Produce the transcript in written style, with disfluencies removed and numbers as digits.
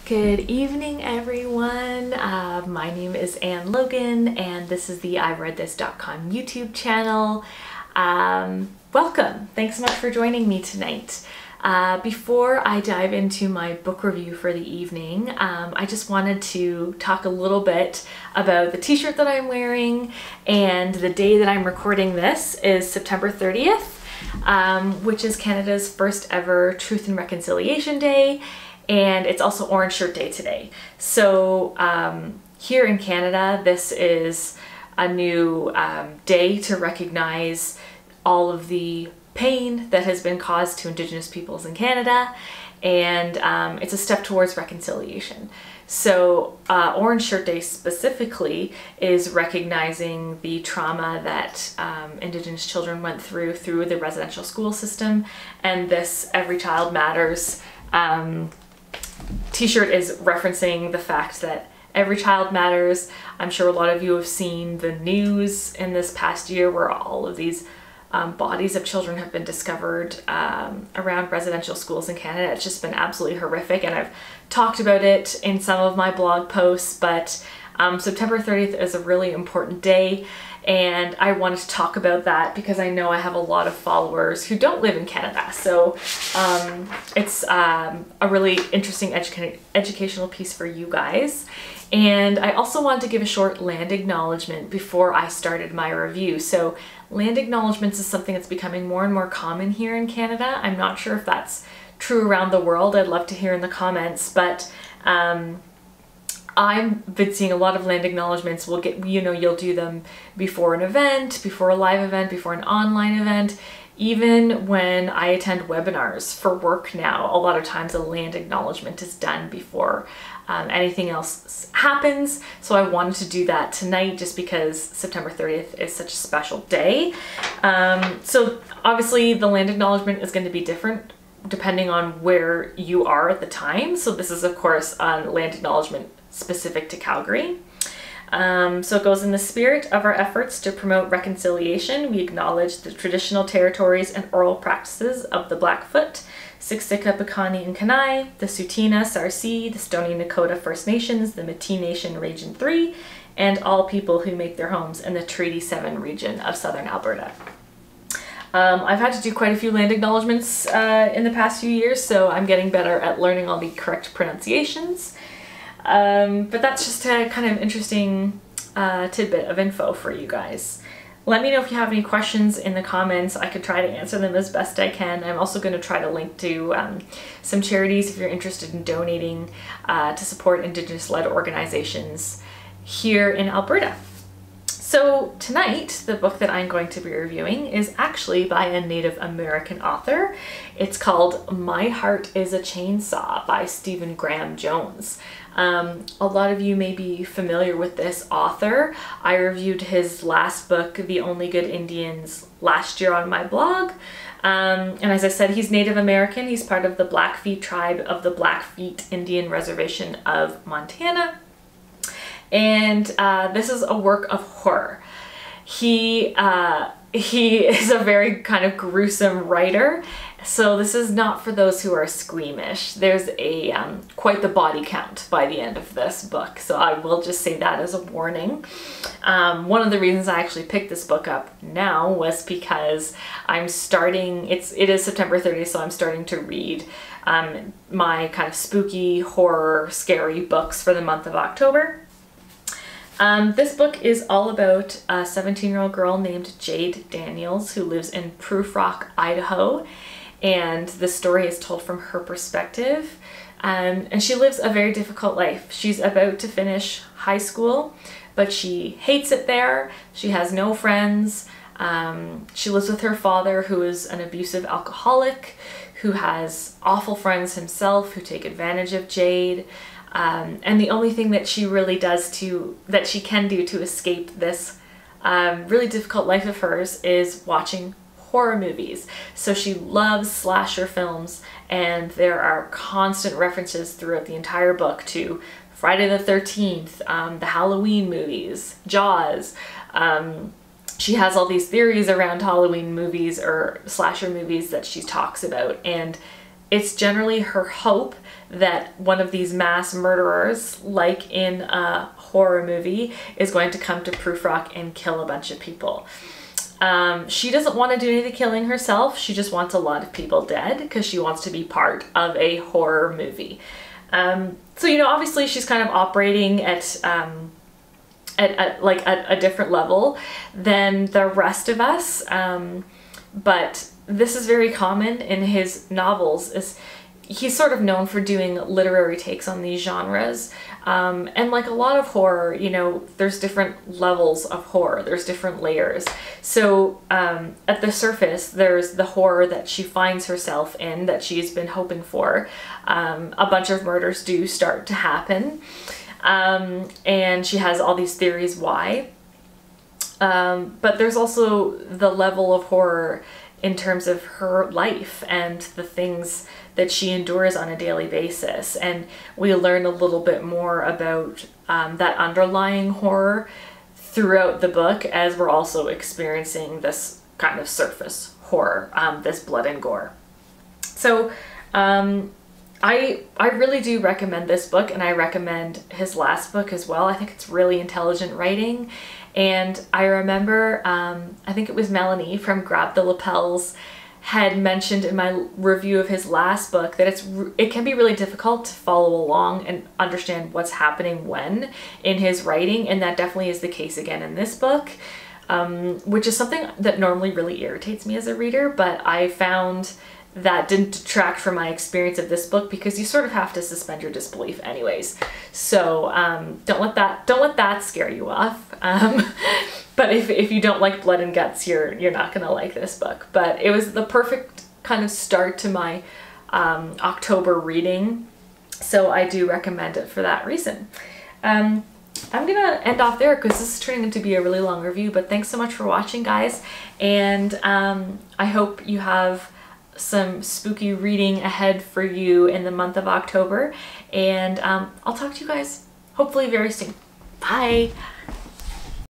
Good evening, everyone. My name is Anne Logan, and this is the IReadThis.com YouTube channel. Welcome. Thanks so much for joining me tonight. Before I dive into my book review for the evening, I just wanted to talk a little bit about the t-shirt that I'm wearing, and the day that I'm recording this is September 30th, which is Canada's first ever Truth and Reconciliation Day. And it's also Orange Shirt Day today. So here in Canada, this is a new day to recognize all of the pain that has been caused to Indigenous peoples in Canada, and it's a step towards reconciliation. So Orange Shirt Day specifically is recognizing the trauma that Indigenous children went through the residential school system, and this Every Child Matters t-shirt is referencing the fact that every child matters. I'm sure a lot of you have seen the news in this past year where all of these bodies of children have been discovered around residential schools in Canada. It's just been absolutely horrific, and I've talked about it in some of my blog posts, but September 30th is a really important day, and I wanted to talk about that because I know I have a lot of followers who don't live in Canada. So it's a really interesting educational piece for you guys. And I also wanted to give a short land acknowledgement before I started my review. So land acknowledgements is something that's becoming more and more common here in Canada. I'm not sure if that's true around the world. I'd love to hear in the comments, but I've been seeing a lot of land acknowledgements. We'll get, you'll do them before an event, before a live event, before an online event. Even when I attend webinars for work now, a lot of times a land acknowledgement is done before anything else happens. So I wanted to do that tonight just because September 30th is such a special day. So obviously the land acknowledgement is going to be different depending on where you are at the time. So this is of course on land acknowledgement specific to Calgary. So it goes, in the spirit of our efforts to promote reconciliation, we acknowledge the traditional territories and oral practices of the Blackfoot, Siksika, Piikani, and Kainai, the Tsuut'ina, Sarcee, the Stoney Nakoda First Nations, the Métis Nation Region 3, and all people who make their homes in the Treaty 7 region of southern Alberta. I've had to do quite a few land acknowledgements in the past few years, so I'm getting better at learning all the correct pronunciations. But that's just a kind of interesting tidbit of info for you guys. Let me know if you have any questions in the comments. I could try to answer them as best I can. I'm also going to try to link to some charities if you're interested in donating to support Indigenous-led organizations here in Alberta. So tonight, the book that I'm going to be reviewing is actually by a Native American author. It's called My Heart is a Chainsaw by Stephen Graham Jones. A lot of you may be familiar with this author. I reviewed his last book, The Only Good Indians, last year on my blog. And as I said, he's Native American. He's part of the Blackfeet tribe of the Blackfeet Indian Reservation of Montana. And this is a work of horror. He is a very kind of gruesome writer, so this is not for those who are squeamish. There's a quite the body count by the end of this book, so I will just say that as a warning. One of the reasons I actually picked this book up now was because I'm starting, it is September 30th, so I'm starting to read my kind of spooky, horror, scary books for the month of October. This book is all about a 17-year-old girl named Jade Daniels who lives in Prufrock, Idaho, and the story is told from her perspective. And she lives a very difficult life. She's about to finish high school, but she hates it there. She has no friends. She lives with her father, who is an abusive alcoholic, who has awful friends himself who take advantage of Jade. And the only thing that she really does that she can do to escape this really difficult life of hers is watching horror movies. So she loves slasher films, and there are constant references throughout the entire book to Friday the 13th, the Halloween movies, Jaws. She has all these theories around Halloween movies or slasher movies that she talks about, and it's generally her hope that one of these mass murderers, like in a horror movie, is going to come to Prufrock and kill a bunch of people. She doesn't want to do any of the killing herself. She just wants a lot of people dead because she wants to be part of a horror movie. So, you know, obviously she's kind of operating at a different level than the rest of us. But this is very common in his novels. He's sort of known for doing literary takes on these genres. And like a lot of horror, you know, there's different levels of horror. There's different layers. So at the surface, there's the horror that she finds herself in, that she's been hoping for. A bunch of murders do start to happen. And she has all these theories why. But there's also the level of horror in terms of her life and the things that she endures on a daily basis. And we learn a little bit more about that underlying horror throughout the book as we're also experiencing this kind of surface horror, this blood and gore. So I really do recommend this book, and I recommend his last book as well. I think it's really intelligent writing. And I remember, I think it was Melanie from Grab the Lapels had mentioned in my review of his last book that it can be really difficult to follow along and understand what's happening when in his writing, and that definitely is the case again in this book, which is something that normally really irritates me as a reader, but I found that didn't detract from my experience of this book because you sort of have to suspend your disbelief anyways. So don't let that scare you off. But if you don't like blood and guts, you're not gonna like this book. But it was the perfect kind of start to my October reading, so I do recommend it for that reason. I'm gonna end off there because this is turning into be a really long review, but thanks so much for watching, guys, and I hope you have some spooky reading ahead for you in the month of October, and I'll talk to you guys hopefully very soon. Bye!